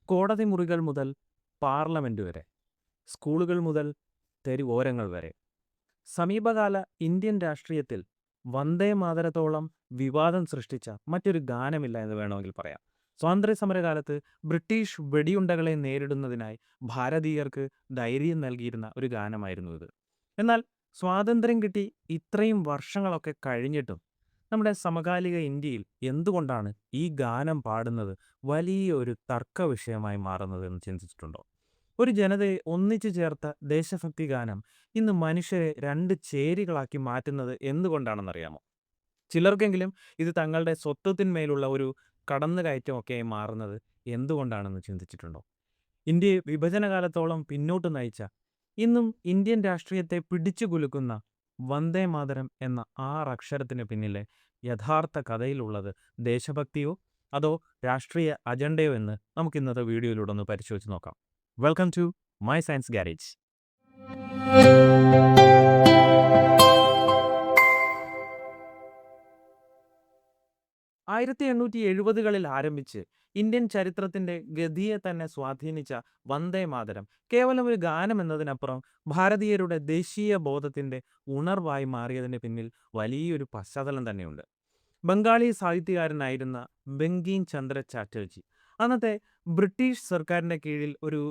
കോടതി മുറികൾ മുതൽ പാർലമെന്റ് വരെ, സ്കൂളുകൾ മുതൽ തെരുവോരങ്ങൾ വരെ, സമീപകാല ഇന്ത്യൻ രാഷ്ട്രീയത്തിൽ വന്ദേ മാതരത്തോളം വിവാദം സൃഷ്ടിച്ച മറ്റൊരു ഗാനമില്ല എന്ന് വേണമെങ്കിൽ പറയാം. സ്വാതന്ത്ര്യ സമരകാലത്ത് ബ്രിട്ടീഷ് വെടിയുണ്ടകളെ നേരിടുന്നതിനായി ഭാരതീയർക്ക് ധൈര്യം നൽകിയിരുന്ന ഒരു ഗാനമായിരുന്നു ഇത്. എന്നാൽ സ്വാതന്ത്ര്യം കിട്ടി ഇത്രയും വർഷങ്ങളൊക്കെ കഴിഞ്ഞിട്ടും നമ്മുടെ സമകാലിക ഇന്ത്യയിൽ എന്തുകൊണ്ടാണ് ഈ ഗാനം പാടുന്നത് വലിയ ഒരു തർക്ക വിഷയമായി മാറുന്നത് എന്ന് ചിന്തിച്ചിട്ടുണ്ടോ? ഒരു ജനതയെ ഒന്നിച്ചു ചേർത്ത ദേശഭക്തി ഗാനം ഇന്ന് മനുഷ്യരെ രണ്ട് ചേരികളാക്കി മാറ്റുന്നത് എന്തുകൊണ്ടാണെന്നറിയാമോ? ചിലർക്കെങ്കിലും ഇത് തങ്ങളുടെ സ്വത്വത്തിന്മേലുള്ള ഒരു കടന്നുകയറ്റമൊക്കെയായി മാറുന്നത് എന്തുകൊണ്ടാണെന്ന് ചിന്തിച്ചിട്ടുണ്ടോ? ഇന്ത്യയെ വിഭജനകാലത്തോളം പിന്നോട്ട് നയിച്ച, ഇന്നും ഇന്ത്യൻ രാഷ്ട്രീയത്തെ പിടിച്ചുകുലുക്കുന്ന വന്ദേ മാതരം എന്ന 6 അക്ഷരത്തിന് പിന്നിലെ യഥാർത്ഥ കഥയിലുള്ളത് ദേശഭക്തിയോ അതോ രാഷ്ട്രീയ അജണ്ടയോ എന്ന് നമുക്ക് ഇന്നത്തെ വീഡിയോയിലൂടെ ഒന്ന് പരിശോധിച്ച് നോക്കാം. Welcome to my science garage. 1870-കളിൽ ആരംഭിച്ച് ഇന്ത്യൻ ചരിത്രത്തിന്റെ ഗതിയെ തന്നെ സ്വാധീനിച്ച വന്ദേ മാതരം കേവലം ഒരു ഗാനം എന്നതിനപ്പുറം ഭാരതീയരുടെ ദേശീയ ബോധത്തിന്റെ ഉണർവായി മാറിയതിന് പിന്നിൽ വലിയൊരു പശ്ചാത്തലം തന്നെയുണ്ട്. ബംഗാളി സാഹിത്യകാരനായിരുന്ന ബങ്കിം ചന്ദ്ര ചാറ്റർജി അന്നത്തെ ബ്രിട്ടീഷ് സർക്കാരിന്റെ കീഴിൽ ഒരു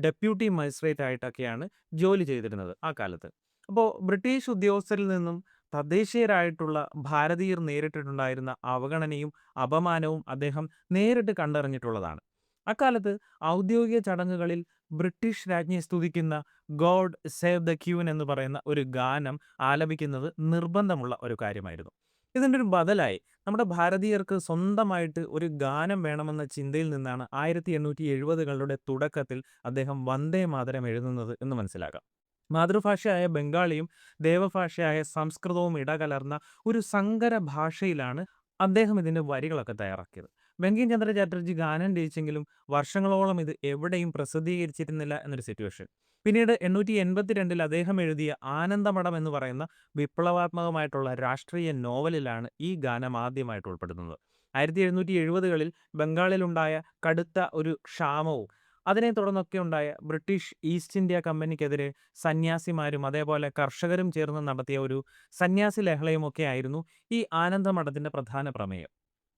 ഡെപ്യൂട്ടി മജിസ്ട്രേറ്റ് ആയിട്ടൊക്കെയാണ് ജോലി ചെയ്തിരുന്നത് ആ കാലത്ത്. അപ്പോൾ ബ്രിട്ടീഷ് ഉദ്യോഗസ്ഥരിൽ നിന്നും തദ്ദേശീയരായിട്ടുള്ള ഭാരതീയർ നേരിട്ടിട്ടുണ്ടായിരുന്ന അവഗണനയും അപമാനവും അദ്ദേഹം നേരിട്ട് കണ്ടറിഞ്ഞിട്ടുള്ളതാണ്. അക്കാലത്ത് ഔദ്യോഗിക ചടങ്ങുകളിൽ ബ്രിട്ടീഷ് രാജ്ഞിയെ സ്തുതിക്കുന്ന ഗോഡ് സേവ് ദ ക്യൂൻ എന്ന് പറയുന്ന ഒരു ഗാനം ആലപിക്കുന്നത് നിർബന്ധമുള്ള ഒരു കാര്യമായിരുന്നു. ഇതിൻ്റെ ഒരു ബദലായി നമ്മുടെ ഭാരതീയർക്ക് സ്വന്തമായിട്ട് ഒരു ഗാനം വേണമെന്ന ചിന്തയിൽ നിന്നാണ് 1870-കളുടെ തുടക്കത്തിൽ അദ്ദേഹം വന്ദേ മാതരം എഴുതുന്നത് എന്ന് മനസ്സിലാക്കാം. മാതൃഭാഷയായ ബംഗാളിയും ദേവഭാഷയായ സംസ്കൃതവും ഇടകലർന്ന ഒരു സങ്കര ഭാഷയിലാണ് അദ്ദേഹം ഇതിൻ്റെ വരികളൊക്കെ തയ്യാറാക്കിയത്. ബങ്കിം ചന്ദ്ര ചാറ്റർജി ഗാനം രചിച്ചെങ്കിലും വർഷങ്ങളോളം ഇത് എവിടെയും പ്രസിദ്ധീകരിച്ചിരുന്നില്ല എന്നൊരു സിറ്റുവേഷൻ. പിന്നീട് 882-ൽ അദ്ദേഹം എഴുതിയ ആനന്ദമഠം എന്ന് പറയുന്ന വിപ്ലവാത്മകമായിട്ടുള്ള രാഷ്ട്രീയ നോവലിലാണ് ഈ ഗാനം ആദ്യമായിട്ട് ഉൾപ്പെടുന്നത്. 1770-കളിൽ ബംഗാളിലുണ്ടായ കടുത്ത ഒരു ക്ഷാമവും അതിനെ തുടർന്നൊക്കെ ഉണ്ടായ ബ്രിട്ടീഷ് ഈസ്റ്റ് ഇന്ത്യ കമ്പനിക്കെതിരെ സന്യാസിമാരും അതേപോലെ കർഷകരും ചേർന്ന് നടത്തിയ ഒരു സന്യാസി ലഹളയുമൊക്കെ ആയിരുന്നു ഈ ആനന്ദമഠത്തിൻ്റെ പ്രധാന പ്രമേയം.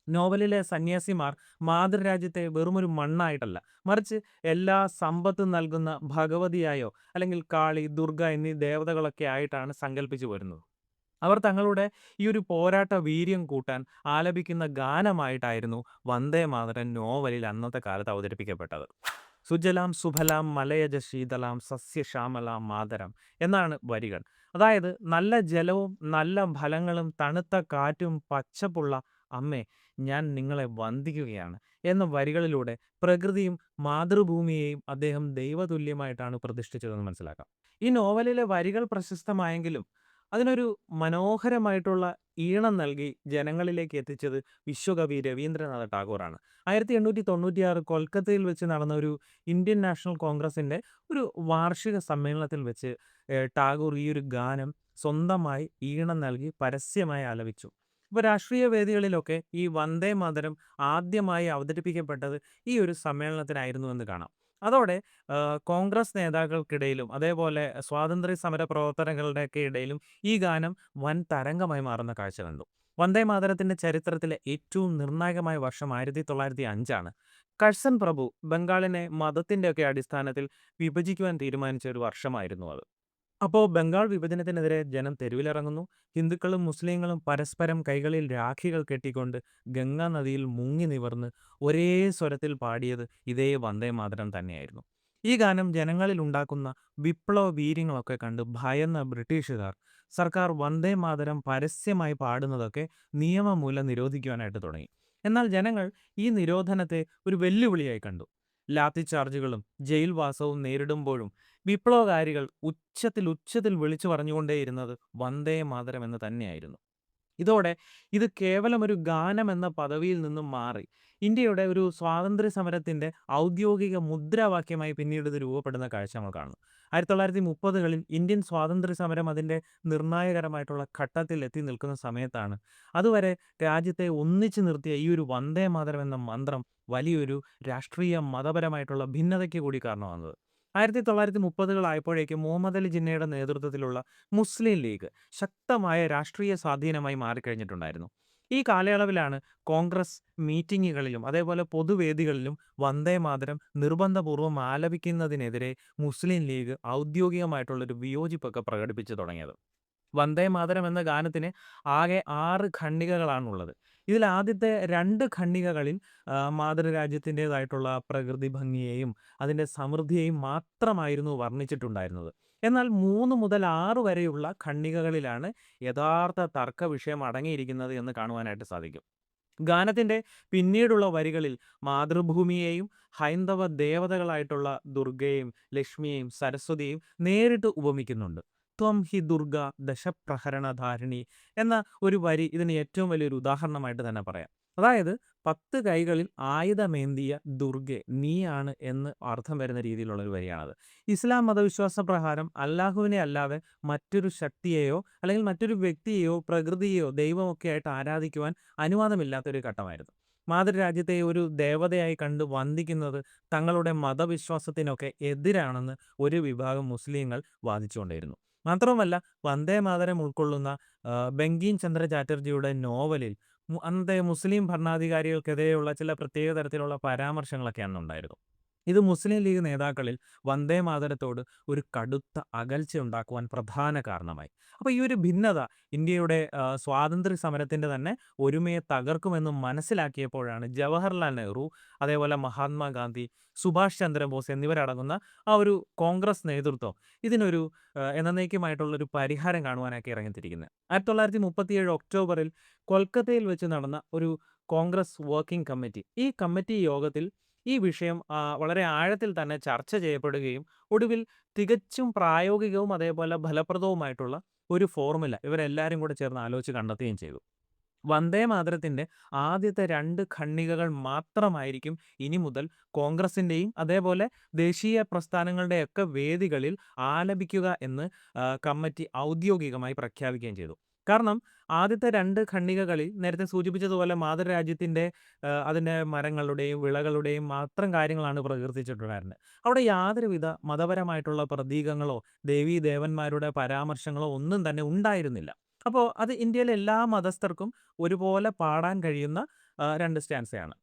നോവലിലെ സന്യാസിമാർ മാതൃരാജ്യത്തെ വെറുമൊരു മണ്ണായിട്ടല്ല, മറിച്ച് എല്ലാ സമ്പത്തും നൽകുന്ന ഭഗവതിയായോ അല്ലെങ്കിൽ കാളി, ദുർഗ എന്നീ ദേവതകളൊക്കെ ആയിട്ടാണ് സങ്കല്പിച്ചു വരുന്നത്. അവർ തങ്ങളുടെ ഈ ഒരു പോരാട്ട വീര്യം കൂട്ടാൻ ആലപിക്കുന്ന ഗാനമായിട്ടായിരുന്നു വന്ദേ മാതരം നോവലിൽ അന്നത്തെ കാലത്ത് അവതരിപ്പിക്കപ്പെട്ടത്. സുജലാം സുഫലാം മലയജ ശീതലാം സസ്യശ്യാമലാം മാതരം എന്നാണ് വരികൾ. അതായത് നല്ല ജലവും നല്ല ഫലങ്ങളും തണുത്ത കാറ്റും പച്ചപ്പുള്ള അമ്മേ, ഞാൻ നിങ്ങളെ വന്ദിക്കുകയാണ് എന്ന വരികളിലൂടെ പ്രകൃതിയും മാതൃഭൂമിയെയും അദ്ദേഹം ദൈവതുല്യമായിട്ടാണ് പ്രതിഷ്ഠിച്ചതെന്ന് മനസ്സിലാക്കാം. ഈ നോവലിലെ വരികൾ പ്രശസ്തമായെങ്കിലും അതിനൊരു മനോഹരമായിട്ടുള്ള ഈണം നൽകി ജനങ്ങളിലേക്ക് എത്തിച്ചത് വിശ്വകവി രവീന്ദ്രനാഥ ടാഗോറാണ്. 1896 കൊൽക്കത്തയിൽ വെച്ച് നടന്ന ഒരു ഇന്ത്യൻ നാഷണൽ കോൺഗ്രസിൻ്റെ ഒരു വാർഷിക സമ്മേളനത്തിൽ വെച്ച് ടാഗോർ ഈ ഒരു ഗാനം സ്വന്തമായി ഈണം നൽകി പരസ്യമായി ആലപിച്ചു. ഇപ്പോൾ രാഷ്ട്രീയ വേദികളിലൊക്കെ ഈ വന്ദേ മാതരം ആദ്യമായി അവതരിപ്പിക്കപ്പെട്ടത് ഈ ഒരു സമ്മേളനത്തിനായിരുന്നു എന്ന് കാണാം. അതോടെ കോൺഗ്രസ് നേതാക്കൾക്കിടയിലും അതേപോലെ സ്വാതന്ത്ര്യ സമര പ്രവർത്തനങ്ങളുടെയൊക്കെ ഇടയിലും ഈ ഗാനം വൻ തരംഗമായി മാറുന്ന കാഴ്ച കണ്ടു. വന്ദേ മാതരത്തിന്റെ ചരിത്രത്തിലെ ഏറ്റവും നിർണായകമായ വർഷം 1905 ആണ്. കഴ്സൺ പ്രഭു ബംഗാളിനെ മതത്തിൻ്റെയൊക്കെ അടിസ്ഥാനത്തിൽ വിഭജിക്കുവാൻ തീരുമാനിച്ച ഒരു വർഷമായിരുന്നു അത്. അപ്പോൾ ബംഗാൾ വിഭജനത്തിനെതിരെ ജനം തെരുവിലിറങ്ങുന്നു. ഹിന്ദുക്കളും മുസ്ലിങ്ങളും പരസ്പരം കൈകളിൽ രാഖികൾ കെട്ടിക്കൊണ്ട് ഗംഗാ നദിയിൽ മുങ്ങി നിവർന്ന് ഒരേ സ്വരത്തിൽ പാടിയത് ഇതേ വന്ദേ മാതരം തന്നെയായിരുന്നു. ഈ ഗാനം ജനങ്ങളിൽ ഉണ്ടാക്കുന്ന വിപ്ലവ വീര്യങ്ങളൊക്കെ കണ്ട് ഭയന്ന ബ്രിട്ടീഷുകാർ സർക്കാർ വന്ദേ മാതരം പരസ്യമായി പാടുന്നതൊക്കെ നിയമമൂലം നിരോധിക്കുവാനായിട്ട് തുടങ്ങി. എന്നാൽ ജനങ്ങൾ ഈ നിരോധനത്തെ ഒരു വെല്ലുവിളിയായി കണ്ടു. ലാത്തി ചാർജുകളും ജയിൽവാസവും നേരിടുമ്പോഴും വിപ്ലവകാരികൾ ഉച്ചത്തിൽ വിളിച്ചു പറഞ്ഞുകൊണ്ടേയിരുന്നത് വന്ദേ മാതരം എന്ന് തന്നെയായിരുന്നു. ഇതോടെ ഇത് കേവലം ഒരു ഗാനം എന്ന പദവിയിൽ നിന്നും മാറി ഇന്ത്യയുടെ ഒരു സ്വാതന്ത്ര്യ സമരത്തിന്റെ ഔദ്യോഗിക മുദ്രാവാക്യമായി പിന്നീട് ഇത് രൂപപ്പെടുന്ന കാഴ്ച നമ്മൾ കാണുന്നു. 1930കളിൽ ഇന്ത്യൻ സ്വാതന്ത്ര്യ സമരം അതിന്റെ നിർണായകരമായിട്ടുള്ള ഘട്ടത്തിൽ എത്തി നിൽക്കുന്ന സമയത്താണ് അതുവരെ രാജ്യത്തെ ഒന്നിച്ചു നിർത്തിയ ഈ ഒരു വന്ദേ മാതരം എന്ന മന്ത്രം വലിയൊരു രാഷ്ട്രീയ മതപരമായിട്ടുള്ള ഭിന്നതയ്ക്ക് കൂടി കാരണമാകുന്നത്. 1930കളായപ്പോഴേക്കും മുഹമ്മദ് അലി ജിന്നയുടെ നേതൃത്വത്തിലുള്ള മുസ്ലിം ലീഗ് ശക്തമായ രാഷ്ട്രീയ സ്വാധീനമായി മാറിക്കഴിഞ്ഞിട്ടുണ്ടായിരുന്നു. ഈ കാലയളവിലാണ് കോൺഗ്രസ് മീറ്റിങ്ങുകളിലും അതേപോലെ പൊതുവേദികളിലും വന്ദേ മാതരം നിർബന്ധപൂർവ്വം ആലപിക്കുന്നതിനെതിരെ മുസ്ലിം ലീഗ് ഔദ്യോഗികമായിട്ടുള്ളൊരു വിയോജിപ്പൊക്കെ പ്രകടിപ്പിച്ചു തുടങ്ങിയത്. വന്ദേ മാതരം എന്ന ഗാനത്തിന് ആകെ 6 ഖണ്ഡികകളാണുള്ളത്. ഇതിൽ ആദ്യത്തെ 2 ഖണ്ഡികകളിൽ മാതൃരാജ്യത്തിൻ്റെതായിട്ടുള്ള പ്രകൃതി ഭംഗിയെയും അതിൻ്റെ സമൃദ്ധിയെയും മാത്രമായിരുന്നു വർണ്ണിച്ചിട്ടുണ്ടായിരുന്നത്. എന്നാൽ 3 മുതൽ 6 വരെയുള്ള ഖണ്ഡികകളിലാണ് യഥാർത്ഥ തർക്ക വിഷയം അടങ്ങിയിരിക്കുന്നത് എന്ന് കാണുവാനായിട്ട് സാധിക്കും. ഗാനത്തിൻ്റെ പിന്നീടുള്ള വരികളിൽ മാതൃഭൂമിയെയും ഹൈന്ദവ ദേവതകളായിട്ടുള്ള ദുർഗയെയും ലക്ഷ്മിയെയും സരസ്വതിയെയും നേരിട്ട് ഉപമിക്കുന്നുണ്ട്. ത്വം ഹി ദുർഗ ദശപ്രഹരണധാരിണി എന്ന ഒരു വരി ഇതിന് ഏറ്റവും വലിയൊരു ഉദാഹരണമായിട്ട് തന്നെ പറയാം. അതായത് 10 കൈകളിൽ ആയുധമേന്തിയ ദുർഗെ നീയാണ് എന്ന് അർത്ഥം വരുന്ന രീതിയിലുള്ള ഒരു വരിയാണത്. ഇസ്ലാം മതവിശ്വാസ പ്രകാരം അല്ലാഹുവിനെ അല്ലാതെ മറ്റൊരു ശക്തിയെയോ അല്ലെങ്കിൽ മറ്റൊരു വ്യക്തിയെയോ പ്രകൃതിയെയോ ദൈവമൊക്കെ ആയിട്ട് ആരാധിക്കുവാൻ അനുവാദമില്ലാത്തൊരു ഘട്ടമായിരുന്നു. മാതൃരാജ്യത്തെ ഒരു ദേവതയായി കണ്ട് വന്ദിക്കുന്നത് തങ്ങളുടെ മതവിശ്വാസത്തിനൊക്കെ എതിരാണെന്ന് ഒരു വിഭാഗം മുസ്ലിങ്ങൾ വാദിച്ചുകൊണ്ടേയിരുന്നു. മാത്രവുമല്ല, വന്ദേ മാതരം ഉൾക്കൊള്ളുന്ന ബങ്കിം ചന്ദ്ര ചാറ്റർജിയുടെ നോവലിൽ അന്നത്തെ മുസ്ലിം ഭരണാധികാരികൾക്കെതിരെയുള്ള ചില പ്രത്യേക തരത്തിലുള്ള പരാമർശങ്ങളൊക്കെ ഉണ്ടായിരുന്നു. ഇത് മുസ്ലിം ലീഗ് നേതാക്കളിൽ വന്ദേ മാതരത്തോട് ഒരു കടുത്ത അകൽച്ച ഉണ്ടാക്കുവാൻ പ്രധാന കാരണമായി. അപ്പോൾ ഈ ഒരു ഭിന്നത ഇന്ത്യയുടെ സ്വാതന്ത്ര്യ സമരത്തിൻ്റെ തന്നെ ഒരുമയെ തകർക്കുമെന്ന് മനസ്സിലാക്കിയപ്പോഴാണ് ജവഹർലാൽ നെഹ്റു, അതേപോലെ മഹാത്മാഗാന്ധി, സുഭാഷ് ചന്ദ്രബോസ് എന്നിവരടങ്ങുന്ന ആ ഒരു കോൺഗ്രസ് നേതൃത്വം ഇതിനൊരു എന്നേക്കുമായിട്ടുള്ളൊരു പരിഹാരം കാണുവാനൊക്കെ ഇറങ്ങിത്തിരിക്കുന്നത്. 1937 ഒക്ടോബറിൽ കൊൽക്കത്തയിൽ വെച്ച് നടന്ന ഒരു കോൺഗ്രസ് വർക്കിംഗ് കമ്മിറ്റി, ഈ കമ്മിറ്റി യോഗത്തിൽ ഈ വിഷയം വളരെ ആഴത്തിൽ തന്നെ ചർച്ച ചെയ്യപ്പെടുകയും ഒടുവിൽ തികച്ചും പ്രായോഗികവും അതേപോലെ ഫലപ്രദവുമായിട്ടുള്ള ഒരു ഫോർമുല ഇവരെല്ലാവരും കൂടെ ചേർന്ന് ആലോചിച്ച് കണ്ടെത്തുകയും ചെയ്തു. വന്ദേ മാതരത്തിൻ്റെ ആദ്യത്തെ 2 ഖണ്ഡികകൾ മാത്രമായിരിക്കും ഇനി മുതൽ കോൺഗ്രസിൻ്റെയും അതേപോലെ ദേശീയ പ്രസ്ഥാനങ്ങളുടെയൊക്കെ വേദികളിൽ ആലപിക്കുക എന്ന് കമ്മിറ്റി ഔദ്യോഗികമായി പ്രഖ്യാപിക്കുകയും ചെയ്തു. കാരണം ആദ്യത്തെ 2 ഖണ്ഡികകളിൽ നേരത്തെ സൂചിപ്പിച്ചതുപോലെ മാതൃരാജ്യത്തിൻ്റെ അതിൻ്റെ മരങ്ങളുടെയും വിളകളുടെയും മാത്രം കാര്യങ്ങളാണ് പ്രകീർത്തിച്ചിട്ടുണ്ടായിരുന്നത്. അവിടെ യാതൊരുവിധ മതപരമായിട്ടുള്ള പ്രതീകങ്ങളോ ദേവീ ദേവന്മാരുടെ പരാമർശങ്ങളോ ഒന്നും തന്നെ ഉണ്ടായിരുന്നില്ല. അപ്പോൾ അത് ഇന്ത്യയിലെ എല്ലാ മതസ്ഥർക്കും ഒരുപോലെ പാടാൻ കഴിയുന്ന 2 സ്റ്റാൻസയാണ്.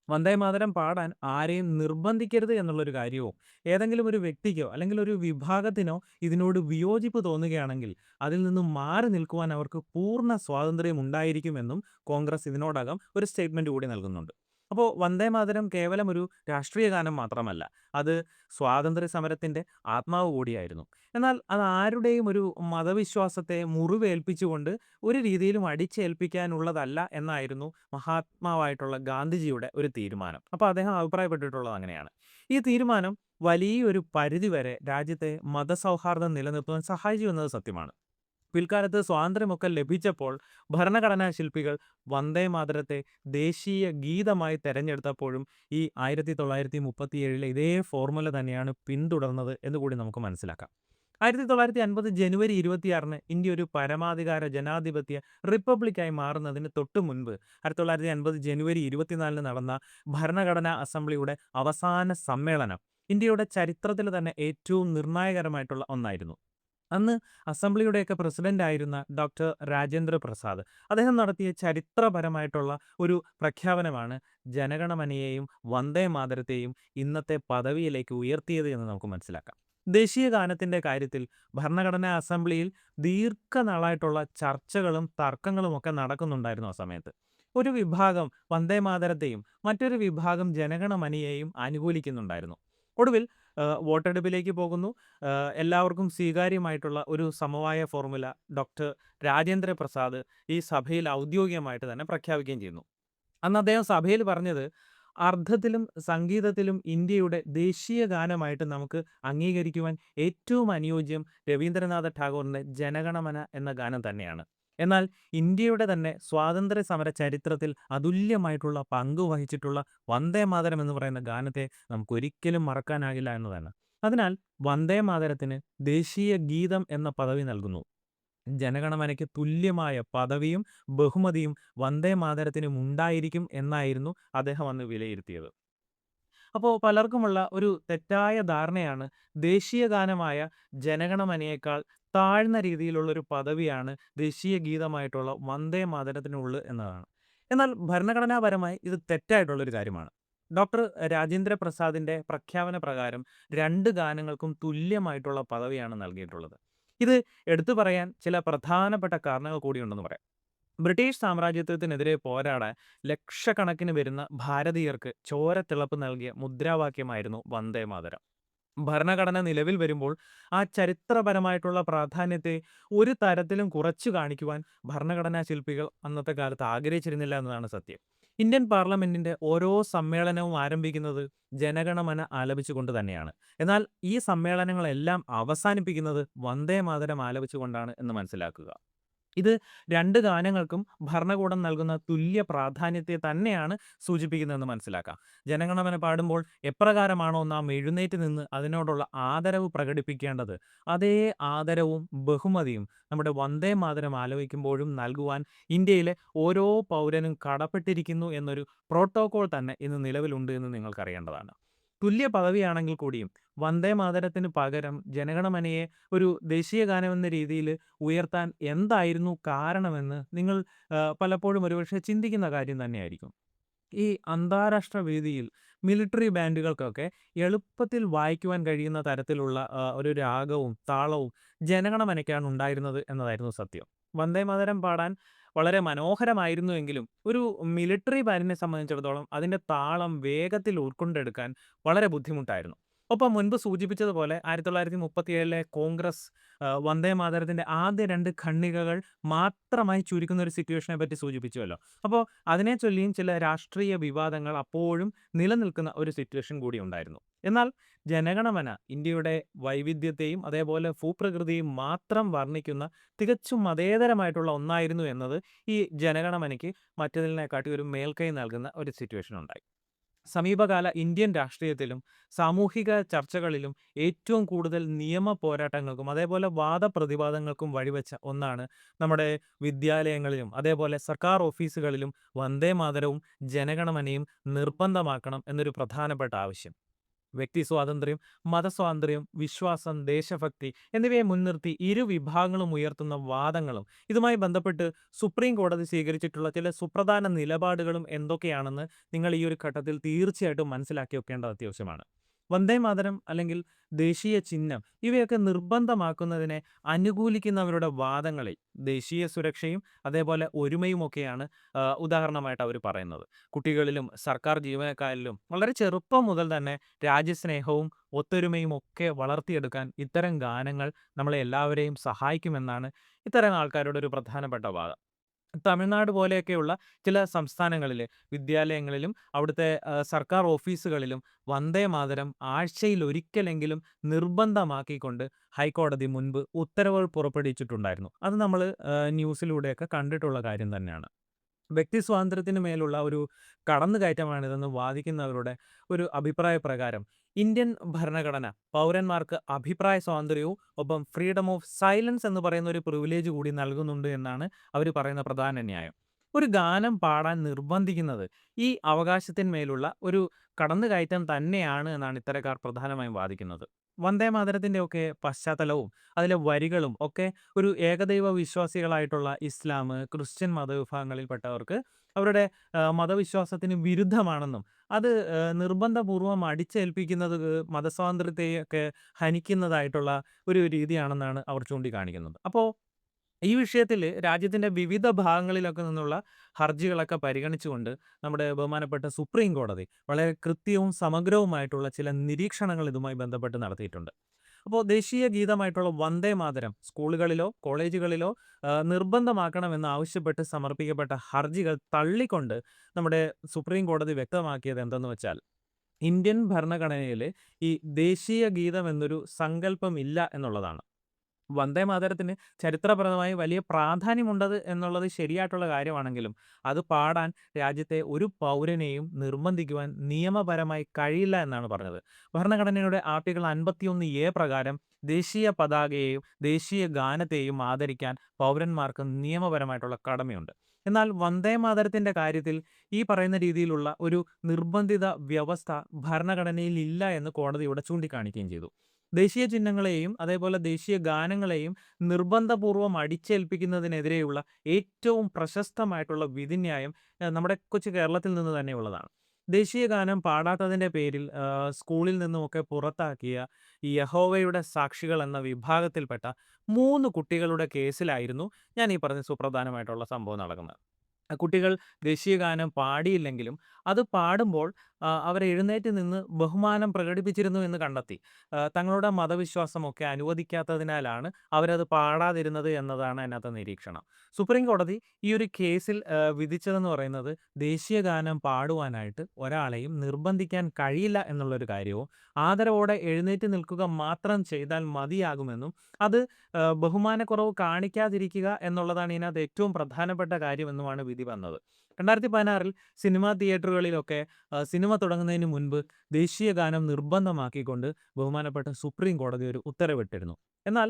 വന്ദേ മാതരം പാടാൻ ആരെയും നിർബന്ധിക്കരുത് എന്നുള്ളൊരു കാര്യവും ഏതെങ്കിലും ഒരു വ്യക്തിക്കോ അല്ലെങ്കിൽ ഒരു വിഭാഗത്തിനോ ഇതിനോട് വിയോജിപ്പ് തോന്നുകയാണെങ്കിൽ അതിൽ നിന്നും മാറി നിൽക്കുവാൻ അവർക്ക് പൂർണ്ണ സ്വാതന്ത്ര്യം ഉണ്ടായിരിക്കുമെന്നും കോൺഗ്രസ് ഇതിനോടകം ഒരു സ്റ്റേറ്റ്മെന്റ് കൂടി നൽകുന്നുണ്ട്. അപ്പോൾ വന്ദേ മാതരം കേവലം ഒരു രാഷ്ട്രീയ ഗാനം മാത്രമല്ല, അത് സ്വാതന്ത്ര്യ സമരത്തിൻ്റെ ആത്മാവ് കൂടിയായിരുന്നു. എന്നാൽ അത് ആരുടെയും ഒരു മതവിശ്വാസത്തെ മുറിവേൽപ്പിച്ചുകൊണ്ട് ഒരു രീതിയിലും അടിച്ചേൽപ്പിക്കാനുള്ളതല്ല എന്നായിരുന്നു മഹാത്മാവായിട്ടുള്ള ഗാന്ധിജിയുടെ ഒരു തീരുമാനം. അപ്പോൾ അദ്ദേഹം അഭിപ്രായപ്പെട്ടിട്ടുള്ളത് അങ്ങനെയാണ്. ഈ തീരുമാനം വലിയൊരു പരിധിവരെ രാജ്യത്തെ മതസൗഹാർദ്ദം നിലനിർത്തുവാൻ സഹായിച്ചു എന്നത് സത്യമാണ്. പിൽക്കാലത്ത് സ്വാതന്ത്ര്യമൊക്കെ ലഭിച്ചപ്പോൾ ഭരണഘടനാ ശില്പികൾ വന്ദേ മാതരത്തെ ദേശീയ ഗീതമായി തെരഞ്ഞെടുത്തപ്പോഴും ഈ 1937 ഇതേ ഫോർമുല തന്നെയാണ് പിന്തുടർന്നത് എന്നുകൂടി നമുക്ക് മനസ്സിലാക്കാം. 1950 ജനുവരി 26 ഇന്ത്യ ഒരു പരമാധികാര ജനാധിപത്യ റിപ്പബ്ലിക്കായി മാറുന്നതിന് തൊട്ടു മുൻപ് 1950 ജനുവരി 24 നടന്ന ഭരണഘടനാ അസംബ്ലിയുടെ അവസാന സമ്മേളനം ഇന്ത്യയുടെ ചരിത്രത്തിൽ തന്നെ ഏറ്റവും നിർണായകരമായിട്ടുള്ള ഒന്നായിരുന്നു. അന്ന് അസംബ്ലിയുടെയൊക്കെ പ്രസിഡന്റ് ആയിരുന്ന ഡോക്ടർ രാജേന്ദ്ര പ്രസാദ് അദ്ദേഹം നടത്തിയ ചരിത്രപരമായിട്ടുള്ള ഒരു പ്രഖ്യാപനമാണ് ജനഗണമനയെയും വന്ദേ മാതരത്തെയും ഇന്നത്തെ പദവിയിലേക്ക് ഉയർത്തിയത് എന്ന് നമുക്ക് മനസ്സിലാക്കാം. ദേശീയ ഗാനത്തിൻ്റെ കാര്യത്തിൽ ഭരണഘടനാ അസംബ്ലിയിൽ ദീർഘനാളായിട്ടുള്ള ചർച്ചകളും തർക്കങ്ങളും ഒക്കെ നടക്കുന്നുണ്ടായിരുന്നു ആ സമയത്ത്. ഒരു വിഭാഗം വന്ദേ മാതരത്തെയും മറ്റൊരു വിഭാഗം ജനഗണമനയെയും അനുകൂലിക്കുന്നുണ്ടായിരുന്നു. ഒടുവിൽ വോട്ടെടുപ്പിലേക്ക് പോകുന്നു. എല്ലാവർക്കും സ്വീകാര്യമായിട്ടുള്ള ഒരു സമവായ ഫോർമുല ഡോക്ടർ രാജേന്ദ്ര പ്രസാദ് ഈ സഭയിൽ ഔദ്യോഗികമായിട്ട് തന്നെ പ്രഖ്യാപിക്കുകയും ചെയ്യുന്നു. അന്ന് അദ്ദേഹം സഭയിൽ പറഞ്ഞത്, അർത്ഥത്തിലും സംഗീതത്തിലും ഇന്ത്യയുടെ ദേശീയ ഗാനമായിട്ട് നമുക്ക് അംഗീകരിക്കുവാൻ ഏറ്റവും അനുയോജ്യം രവീന്ദ്രനാഥ ടാഗോറിൻ്റെ ജനഗണമന എന്ന ഗാനം തന്നെയാണ്. എന്നാൽ ഇന്ത്യയുടെ തന്നെ സ്വാതന്ത്ര്യ സമര ചരിത്രത്തിൽ അതുല്യമായിട്ടുള്ള പങ്ക് വഹിച്ചിട്ടുള്ള വന്ദേ മാതരം എന്ന് പറയുന്ന ഗാനത്തെ നമുക്കൊരിക്കലും മറക്കാനാകില്ല എന്നതാണ്. അതിനാൽ വന്ദേ മാതരത്തിന് ദേശീയ ഗീതം എന്ന പദവി നൽകുന്നു. ജനഗണമനയ്ക്ക് തുല്യമായ പദവിയും ബഹുമതിയും വന്ദേ മാതരത്തിനും ഉണ്ടായിരിക്കും എന്നായിരുന്നു അദ്ദേഹം അന്ന് വിലയിരുത്തിയത്. അപ്പോൾ പലർക്കുമുള്ള ഒരു തെറ്റായ ധാരണയാണ് ദേശീയ ഗാനമായ ജനഗണമനയേക്കാൾ താഴ്ന്ന രീതിയിലുള്ള ഒരു പദവിയാണ് ദേശീയ ഗീതമായിട്ടുള്ള വന്ദേ മാതരത്തിനുള്ളത് എന്നതാണ്. എന്നാൽ ഭരണഘടനാപരമായി ഇത് തെറ്റായിട്ടുള്ളൊരു കാര്യമാണ്. ഡോക്ടർ രാജേന്ദ്ര പ്രസാദിന്റെ പ്രഖ്യാപന പ്രകാരം 2 ഗാനങ്ങൾക്കും തുല്യമായിട്ടുള്ള പദവിയാണ് നൽകിയിട്ടുള്ളത്. ഇത് എടുത്തു പറയാൻ ചില പ്രധാനപ്പെട്ട കാരണങ്ങൾ കൂടിയുണ്ടെന്ന് പറയാം. ബ്രിട്ടീഷ് സാമ്രാജ്യത്വത്തിനെതിരെ പോരാടാൻ ലക്ഷക്കണക്കിന് വരുന്ന ഭാരതീയർക്ക് ചോരത്തിളപ്പ് നൽകിയ മുദ്രാവാക്യമായിരുന്നു വന്ദേ മാതരം. ഭരണഘടന നിലവിൽ വരുമ്പോൾ ആ ചരിത്രപരമായിട്ടുള്ള പ്രാധാന്യത്തെ ഒരു തരത്തിലും കുറച്ചു കാണിക്കുവാൻ ഭരണഘടനാ ശില്പികൾ അന്നത്തെ കാലത്ത് ആഗ്രഹിച്ചിരുന്നില്ല എന്നതാണ് സത്യം. ഇന്ത്യൻ പാർലമെന്റിന്റെ ഓരോ സമ്മേളനവും ആരംഭിക്കുന്നത് ജനഗണമന ആലപിച്ചുകൊണ്ട് തന്നെയാണ്. എന്നാൽ ഈ സമ്മേളനങ്ങളെല്ലാം അവസാനിപ്പിക്കുന്നത് വന്ദേ മാതരം ആലപിച്ചുകൊണ്ടാണ് എന്ന് മനസ്സിലാക്കുക. ഇത് 2 ഗാനങ്ങൾക്കും ഭരണകൂടം നൽകുന്ന തുല്യ പ്രാധാന്യത്തെ തന്നെയാണ് സൂചിപ്പിക്കുന്നതെന്ന് മനസ്സിലാക്കാം. ജനഗണമന പാടുമ്പോൾ എപ്രകാരമാണോ നാം എഴുന്നേറ്റ് നിന്ന് അതിനോടുള്ള ആദരവ് പ്രകടിപ്പിക്കേണ്ടത്, അതേ ആദരവും ബഹുമതിയും നമ്മുടെ വന്ദേ മാതരം ആലപിക്കുമ്പോഴും നൽകുവാൻ ഇന്ത്യയിലെ ഓരോ പൗരനും കടപ്പെട്ടിരിക്കുന്നു എന്നൊരു പ്രോട്ടോകോൾ തന്നെ ഇന്ന് നിലവിലുണ്ട് എന്ന് നിങ്ങൾക്കറിയേണ്ടതാണ്. തുല്യ പദവിയാണെങ്കിൽ കൂടിയും വന്ദേ മാതരത്തിന് പകരം ജനഗണമനയെ ഒരു ദേശീയ ഗാനമെന്ന രീതിയിൽ ഉയർത്താൻ എന്തായിരുന്നു കാരണമെന്ന് നിങ്ങൾ പലപ്പോഴും ഒരുപക്ഷെ ചിന്തിക്കുന്ന കാര്യം തന്നെയായിരിക്കും. ഈ അന്താരാഷ്ട്ര വേദിയിൽ മിലിട്ടറി ബാൻഡുകൾക്കൊക്കെ എളുപ്പത്തിൽ വായിക്കുവാൻ കഴിയുന്ന തരത്തിലുള്ള ഒരു രാഗവും താളവും ജനഗണമനയ്ക്കാണ് ഉണ്ടായിരുന്നത് എന്നതായിരുന്നു സത്യം. വന്ദേ മാതരം പാടാൻ വളരെ മനോഹരമായിരുന്നുവെങ്കിലും ഒരു മിലിട്ടറി ബാൻഡിനെ സംബന്ധിച്ചിടത്തോളം അതിൻ്റെ താളം വേഗത്തിൽ ഉൾക്കൊണ്ടെടുക്കാൻ വളരെ ബുദ്ധിമുട്ടായിരുന്നു. ഒപ്പം മുൻപ് സൂചിപ്പിച്ചതുപോലെ 1937 കോൺഗ്രസ് വന്ദേ മാതരത്തിൻ്റെ ആദ്യ 2 ഖണ്ഡികകൾ മാത്രമായി ചുരുക്കുന്ന ഒരു സിറ്റുവേഷനെ പറ്റി സൂചിപ്പിച്ചുവല്ലോ. അപ്പോൾ അതിനെ ചൊല്ലിയും ചില രാഷ്ട്രീയ വിവാദങ്ങൾ അപ്പോഴും നിലനിൽക്കുന്ന ഒരു സിറ്റുവേഷൻ കൂടി ഉണ്ടായിരുന്നു. എന്നാൽ ജനഗണമന ഇന്ത്യയുടെ വൈവിധ്യത്തെയും അതേപോലെ ഭൂപ്രകൃതിയും മാത്രം വർണ്ണിക്കുന്ന തികച്ചും മതേതരമായിട്ടുള്ള ഒന്നായിരുന്നു എന്നത് ഈ ജനഗണമനയ്ക്ക് മറ്റേതിനെക്കാട്ടി ഒരു മേൽക്കൈ നൽകുന്ന ഒരു സിറ്റുവേഷൻ ഉണ്ടായി. സമീപകാല ഇന്ത്യൻ രാഷ്ട്രീയത്തിലും സാമൂഹിക ചർച്ചകളിലും ഏറ്റവും കൂടുതൽ നിയമ പോരാട്ടങ്ങൾക്കും അതേപോലെ വാദപ്രതിവാദങ്ങൾക്കും വഴിവെച്ച ഒന്നാണ് നമ്മുടെ വിദ്യാലയങ്ങളിലും അതേപോലെ സർക്കാർ ഓഫീസുകളിലും വന്ദേ മാതരവും ജനഗണമനയും നിർബന്ധമാക്കണം എന്നൊരു പ്രധാനപ്പെട്ട ആവശ്യം. വ്യക്തി സ്വാതന്ത്ര്യം, മതസ്വാതന്ത്ര്യം, വിശ്വാസം, ദേശഭക്തി എന്നിവയെ മുൻനിർത്തി ഇരു വിഭാഗങ്ങളും ഉയർത്തുന്ന വാദങ്ങളും ഇതുമായി ബന്ധപ്പെട്ട് സുപ്രീം കോടതി സ്വീകരിച്ചിട്ടുള്ള ചില സുപ്രധാന നിലപാടുകളും എന്തൊക്കെയാണെന്ന് നിങ്ങൾ ഈ ഒരു ഘട്ടത്തിൽ തീർച്ചയായിട്ടും മനസ്സിലാക്കി വെക്കേണ്ടത് അത്യാവശ്യമാണ്. വന്ദേ മാതരം അല്ലെങ്കിൽ ദേശീയ ചിഹ്നം ഇവയൊക്കെ നിർബന്ധമാക്കുന്നതിനെ അനുകൂലിക്കുന്നവരുടെ വാദങ്ങളിൽ ദേശീയ സുരക്ഷയും അതേപോലെ ഒരുമയുമൊക്കെയാണ് ഉദാഹരണമായിട്ട് അവർ പറയുന്നത്. കുട്ടികളിലും സർക്കാർ ജീവനക്കാരിലും വളരെ ചെറുപ്പം മുതൽ തന്നെ രാജ്യസ്നേഹവും ഒത്തൊരുമയും ഒക്കെ വളർത്തിയെടുക്കാൻ ഇത്തരം ഗാനങ്ങൾ നമ്മളെ എല്ലാവരെയും സഹായിക്കുമെന്നാണ് ഇത്തരം ആൾക്കാരുടെ ഒരു പ്രധാനപ്പെട്ട വാദം. തമിഴ്നാട് പോലെയൊക്കെയുള്ള ചില സംസ്ഥാനങ്ങളിലെ വിദ്യാലയങ്ങളിലും അവിടുത്തെ സർക്കാർ ഓഫീസുകളിലും വന്ദേ മാതരം ആഴ്ചയിൽ ഒരിക്കലെങ്കിലും നിർബന്ധമാക്കിക്കൊണ്ട് ഹൈക്കോടതി മുൻപ് ഉത്തരവുകൾ പുറപ്പെടുവിച്ചിട്ടുണ്ടായിരുന്നു. അത് നമ്മൾ ന്യൂസിലൂടെയൊക്കെ കണ്ടിട്ടുള്ള കാര്യം തന്നെയാണ്. വ്യക്തി സ്വാതന്ത്ര്യത്തിന് മേലുള്ള ഒരു കടന്നുകയറ്റമാണിതെന്ന് വാദിക്കുന്നവരുടെ ഒരു അഭിപ്രായ പ്രകാരം ഇന്ത്യൻ ഭരണഘടന പൗരന്മാർക്ക് അഭിപ്രായ സ്വാതന്ത്ര്യവും ഒപ്പം ഫ്രീഡം ഓഫ് സൈലൻസ് എന്ന് പറയുന്ന ഒരു പ്രിവിലേജ് കൂടി നൽകുന്നുണ്ട് എന്നാണ് അവർ പറയുന്ന പ്രധാന ന്യായം. ഒരു ഗാനം പാടാൻ നിർബന്ധിക്കുന്നത് ഈ അവകാശത്തിന്മേലുള്ള ഒരു കടന്നുകയറ്റം തന്നെയാണ് എന്നാണ് ഇത്തരക്കാർ പ്രധാനമായും വാദിക്കുന്നത്. വന്ദേ മാതരത്തിൻ്റെ ഒക്കെ പശ്ചാത്തലവും അതിലെ വരികളും ഒക്കെ ഒരു ഏകദൈവ വിശ്വാസികളായിട്ടുള്ള ഇസ്ലാം, ക്രിസ്ത്യൻ മതവിഭാഗങ്ങളിൽപ്പെട്ടവർക്ക് അവരുടെ മതവിശ്വാസത്തിന് വിരുദ്ധമാണെന്നും അത് നിർബന്ധപൂർവം അടിച്ചേൽപ്പിക്കുന്നത് മതസ്വാതന്ത്ര്യത്തെയൊക്കെ ഹനിക്കുന്നതായിട്ടുള്ള ഒരു രീതിയാണെന്നാണ് അവർ ചൂണ്ടിക്കാണിക്കുന്നത്. അപ്പോൾ ഈ വിഷയത്തിൽ രാജ്യത്തിൻ്റെ വിവിധ ഭാഗങ്ങളിലൊക്കെ നിന്നുള്ള ഹർജികളൊക്കെ പരിഗണിച്ചുകൊണ്ട് നമ്മുടെ ബഹുമാനപ്പെട്ട സുപ്രീം കോടതി വളരെ കൃത്യവും സമഗ്രവുമായിട്ടുള്ള ചില നിരീക്ഷണങ്ങൾ ഇതുമായി ബന്ധപ്പെട്ട് നടത്തിയിട്ടുണ്ട്. അപ്പോൾ ദേശീയ ഗീതമായിട്ടുള്ള വന്ദേ മാതരം സ്കൂളുകളിലോ കോളേജുകളിലോ നിർബന്ധമാക്കണമെന്ന് ആവശ്യപ്പെട്ട് സമർപ്പിക്കപ്പെട്ട ഹർജികൾ തള്ളിക്കൊണ്ട് നമ്മുടെ സുപ്രീം കോടതി വ്യക്തമാക്കിയത് എന്തെന്ന് വെച്ചാൽ ഇന്ത്യൻ ഭരണഘടനയിൽ ഈ ദേശീയ ഗീതം എന്നൊരു സങ്കല്പം ഇല്ല എന്നുള്ളതാണ്. വന്ദേ മാതരത്തിന് ചരിത്രപരമായി വലിയ പ്രാധാന്യമുണ്ടത് എന്നുള്ളത് ശരിയായിട്ടുള്ള കാര്യമാണെങ്കിലും, അത് പാടാൻ രാജ്യത്തെ ഒരു പൗരനെയും നിർബന്ധിക്കുവാൻ നിയമപരമായി കഴിയില്ല എന്നാണ് പറഞ്ഞത്. ഭരണഘടനയുടെ ആർട്ടിക്കിൾ 51 പ്രകാരം ദേശീയ പതാകയെയും ദേശീയ ഗാനത്തെയും ആദരിക്കാൻ പൗരന്മാർക്ക് നിയമപരമായിട്ടുള്ള കടമയുണ്ട്. എന്നാൽ വന്ദേ മാതരത്തിന്റെ കാര്യത്തിൽ ഈ പറയുന്ന രീതിയിലുള്ള ഒരു നിർബന്ധിത വ്യവസ്ഥ ഭരണഘടനയിൽ ഇല്ല എന്ന് കോടതി ഇവിടെ ചൂണ്ടിക്കാണിക്കുകയും ചെയ്തു. ദേശീയ ചിഹ്നങ്ങളെയും അതേപോലെ ദേശീയ ഗാനങ്ങളെയും നിർബന്ധപൂർവം അടിച്ചേൽപ്പിക്കുന്നതിനെതിരെയുള്ള ഏറ്റവും പ്രശസ്തമായിട്ടുള്ള വിധിന്യായം നമ്മുടെ കൊച്ചു കേരളത്തിൽ നിന്ന് തന്നെയുള്ളതാണ്. ദേശീയ ഗാനം പാടാത്തതിന്റെ പേരിൽ സ്കൂളിൽ നിന്നുമൊക്കെ പുറത്താക്കിയ ഈ യഹോവയുടെ സാക്ഷികൾ എന്ന വിഭാഗത്തിൽപ്പെട്ട 3 കുട്ടികളുടെ കേസിലായിരുന്നു ഞാൻ ഈ പറഞ്ഞ സുപ്രധാനമായിട്ടുള്ള സംഭവം നടക്കുന്നത്. കുട്ടികൾ ദേശീയ ഗാനം പാടിയില്ലെങ്കിലും അത് പാടുമ്പോൾ അവർ എഴുന്നേറ്റ് നിന്ന് ബഹുമാനം പ്രകടിപ്പിച്ചിരുന്നു എന്ന് കണ്ടെത്തി. തങ്ങളുടെ മതവിശ്വാസമൊക്കെ അനുവദിക്കാത്തതിനാലാണ് അവരത് പാടാതിരുന്നത് എന്നതാണ് അതിനകത്തെ നിരീക്ഷണം. സുപ്രീം കോടതി ഈ ഒരു കേസിൽ വിധിച്ചതെന്ന് പറയുന്നത് ദേശീയ ഗാനം പാടുവാനായിട്ട് ഒരാളെയും നിർബന്ധിക്കാൻ കഴിയില്ല എന്നുള്ളൊരു കാര്യവും, ആദരവോടെ എഴുന്നേറ്റ് നിൽക്കുക മാത്രം ചെയ്താൽ മതിയാകുമെന്നും, അത് ബഹുമാനക്കുറവ് കാണിക്കാതിരിക്കുക എന്നുള്ളതാണ് ഇതിനകത്ത് ഏറ്റവും പ്രധാനപ്പെട്ട കാര്യമെന്നുമാണ് വിധി വന്നത്. 2016 സിനിമാ തിയേറ്ററുകളിലൊക്കെ സിനിമ തുടങ്ങുന്നതിന് മുൻപ് ദേശീയ ഗാനം നിർബന്ധമാക്കിക്കൊണ്ട് ബഹുമാനപ്പെട്ട സുപ്രീം കോടതി ഒരു ഉത്തരവിട്ടിരുന്നു. എന്നാൽ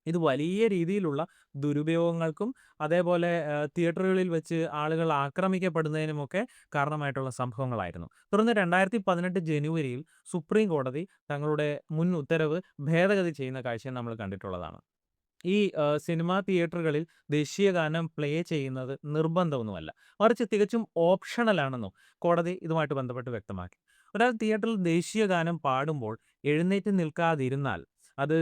ഇത് വലിയ രീതിയിലുള്ള ദുരുപയോഗങ്ങൾക്കും അതേപോലെ തിയേറ്ററുകളിൽ വെച്ച് ആളുകൾ ആക്രമിക്കപ്പെടുന്നതിനുമൊക്കെ കാരണമായിട്ടുള്ള സംഭവങ്ങളായിരുന്നു. തുടർന്ന് 2018 ജനുവരിയിൽ സുപ്രീം കോടതി തങ്ങളുടെ മുൻ ഉത്തരവ് ഭേദഗതി ചെയ്യുന്ന കാഴ്ചയും നമ്മൾ കണ്ടിട്ടുള്ളതാണ്. ഈ സിനിമാ തിയേറ്ററുകളിൽ ദേശീയ ഗാനം പ്ലേ ചെയ്യുന്നത് നിർബന്ധമൊന്നുമല്ല. മറിച്ച് തികച്ചും ഓപ്ഷണൽ ആണെന്നും കോടതി ഇതുമായിട്ട് ബന്ധപ്പെട്ട് വ്യക്തമാക്കി. ഒരാൾ തിയേറ്ററിൽ ദേശീയ ഗാനം പാടുമ്പോൾ എഴുന്നേറ്റ് നിൽക്കാതിരുന്നാൽ അത്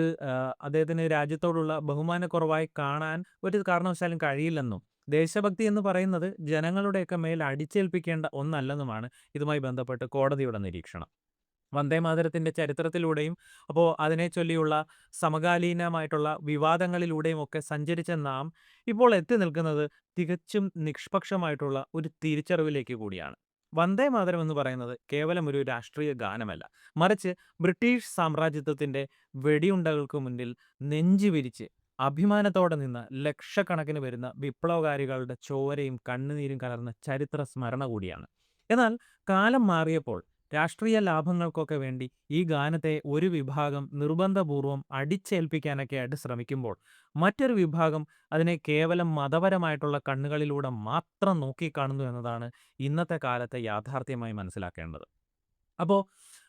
അദ്ദേഹത്തിന് രാജ്യത്തോടുള്ള ബഹുമാനക്കുറവായി കാണാൻ ഒരു കാരണവശാലും കഴിയില്ലെന്നും, ദേശഭക്തി എന്ന് പറയുന്നത് ജനങ്ങളുടെയൊക്കെ മേൽ അടിച്ചേൽപ്പിക്കേണ്ട ഒന്നല്ലെന്നുമാണ് ഇതുമായി ബന്ധപ്പെട്ട് കോടതിയുടെ നിരീക്ഷണം. വന്ദേമാതരത്തിന്റെ ചരിത്രത്തിലൂടെയും അപ്പോൾ അതിനെ ചൊല്ലിയുള്ള സമകാലീനമായിട്ടുള്ള വിവാദങ്ങളിലൂടെയും ഒക്കെ സഞ്ചരിച്ച നാം ഇപ്പോൾ എത്തി നിൽക്കുന്നത് തികച്ചും നിഷ്പക്ഷമായിട്ടുള്ള ഒരു തിരിച്ചറിവിലേക്ക് കൂടിയാണ്. വന്ദേമാതരം എന്ന് പറയുന്നത് കേവലം ഒരു രാഷ്ട്രീയ ഗാനമല്ല, മറിച്ച് ബ്രിട്ടീഷ് സാമ്രാജ്യത്വത്തിന്റെ വെടിയുണ്ടകൾക്ക് മുന്നിൽ നെഞ്ചുവിരിച്ച് അഭിമാനത്തോടെ നിന്ന ലക്ഷക്കണക്കിന് വരുന്ന വിപ്ലവകാരികളുടെ ചോരയും കണ്ണുനീരും കലർന്ന ചരിത്ര സ്മരണ കൂടിയാണ്. എന്നാൽ കാലം മാറിയപ്പോൾ രാഷ്ട്രീയ ലാഭങ്ങൾക്കൊക്കെ വേണ്ടി ഈ ഗാനത്തെ ഒരു വിഭാഗം നിർബന്ധപൂർവം അടിച്ചേൽപ്പിക്കാനൊക്കെ ആയിട്ട് ശ്രമിക്കുമ്പോൾ, മറ്റൊരു വിഭാഗം അതിനെ കേവലം മതപരമായിട്ടുള്ള കണ്ണുകളിലൂടെ മാത്രം നോക്കിക്കാണുന്നു എന്നതാണ് ഇന്നത്തെ കാലത്തെ യാഥാർത്ഥ്യമായി മനസ്സിലാക്കേണ്ടത്. അപ്പോൾ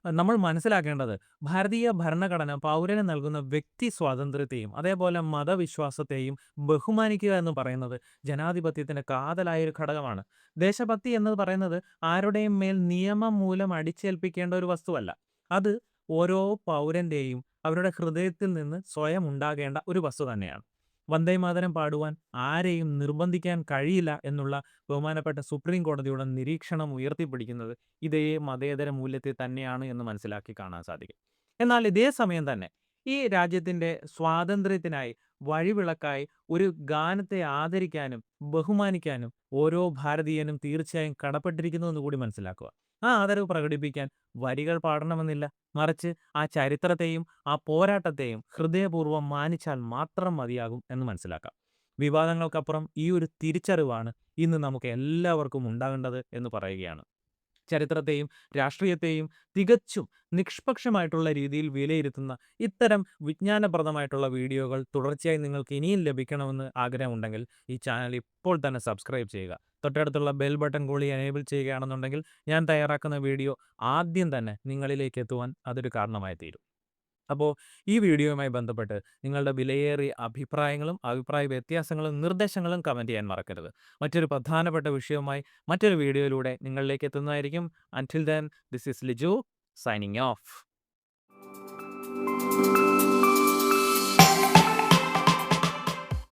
നമ്മൾ മനസ്സിലാക്കേണ്ടത് ഭാരതീയ ഭരണഘടന പൗരന് നൽകുന്ന വ്യക്തി സ്വാതന്ത്ര്യത്തെയും അതേപോലെ മതവിശ്വാസത്തെയും ബഹുമാനിക്കുക എന്ന് പറയുന്നത് ജനാധിപത്യത്തിന്റെ കാതലായ ഒരു ഘടകമാണ്. ദേശഭക്തി എന്ന് പറയുന്നത് ആരുടെയും മേൽ നിയമം മൂലം അടിച്ചേൽപ്പിക്കേണ്ട ഒരു വസ്തുവല്ല. അത് ഓരോ പൗരന്റെയും അവരുടെ ഹൃദയത്തിൽ നിന്ന് സ്വയം ഉണ്ടാകേണ്ട ഒരു വസ്തു തന്നെയാണ്. വന്ദേമാതരം പാടുവാൻ ആരെയും നിർബന്ധിക്കാൻ കഴിയില്ല എന്നുള്ള ബഹുമാനപ്പെട്ട സുപ്രീം കോടതിയുടെ നിരീക്ഷണം ഉയർത്തിപ്പിടിക്കുന്നത് ഇതേ മതേതര മൂല്യത്തെ തന്നെയാണ് എന്ന് മനസ്സിലാക്കി കാണാൻ സാധിക്കും. എന്നാൽ ഇതേ സമയം തന്നെ ഈ രാജ്യത്തിന്റെ സ്വാതന്ത്ര്യത്തിനായി വഴിവിളക്കായി ഒരു ഗാനത്തെ ആദരിക്കാനും ബഹുമാനിക്കാനും ഓരോ ഭാരതീയനും തീർച്ചയായും കടപ്പെട്ടിരിക്കുന്നു എന്ന് കൂടി മനസ്സിലാക്കുക. ആ ആദരവ് പ്രകടിപ്പിക്കാൻ വരികൾ പാടണമെന്നില്ല, മറിച്ച് ആ ചരിത്രത്തെയും ആ പോരാട്ടത്തെയും ഹൃദയപൂർവ്വം മാനിച്ചാൽ മാത്രം മതിയാകും എന്ന് മനസ്സിലാക്കാം. വിവാദങ്ങൾക്കപ്പുറം ഈ ഒരു തിരിച്ചറിവാണ് ഇന്ന് നമുക്ക് എല്ലാവർക്കും ഉണ്ടാകേണ്ടത് എന്ന് പറയുകയാണ്. ചരിത്രത്തെയും രാഷ്ട്രീയത്തെയും തികച്ചും നിഷ്പക്ഷമായിട്ടുള്ള രീതിയിൽ വിലയിരുത്തുന്ന ഇത്തരം വിജ്ഞാനപ്രദമായിട്ടുള്ള വീഡിയോകൾ തുടർച്ചയായി നിങ്ങൾക്ക് ഇനിയും ലഭിക്കണമെന്ന് ആഗ്രഹമുണ്ടെങ്കിൽ ഈ ചാനൽ ഇപ്പോൾ തന്നെ സബ്സ്ക്രൈബ് ചെയ്യുക. തൊട്ടടുത്തുള്ള ബെൽ ബട്ടൺ കൂടി എനേബിൾ ചെയ്യുകയാണെന്നുണ്ടെങ്കിൽ ഞാൻ തയ്യാറാക്കുന്ന വീഡിയോ ആദ്യം തന്നെ നിങ്ങളിലേക്ക് എത്തുവാൻ അതൊരു കാരണമായി തീരും. അപ്പോൾ ഈ വീഡിയോയുമായി ബന്ധപ്പെട്ട് നിങ്ങളുടെ വിലയേറിയ അഭിപ്രായങ്ങളും അഭിപ്രായ വ്യത്യാസങ്ങളും നിർദ്ദേശങ്ങളും കമൻറ്റ് ചെയ്യാൻ മറക്കരുത്. മറ്റൊരു പ്രധാനപ്പെട്ട വിഷയവുമായി മറ്റൊരു വീഡിയോയിലൂടെ നിങ്ങളിലേക്ക് എത്തുന്നതായിരിക്കും. Until then, this is Liju signing of.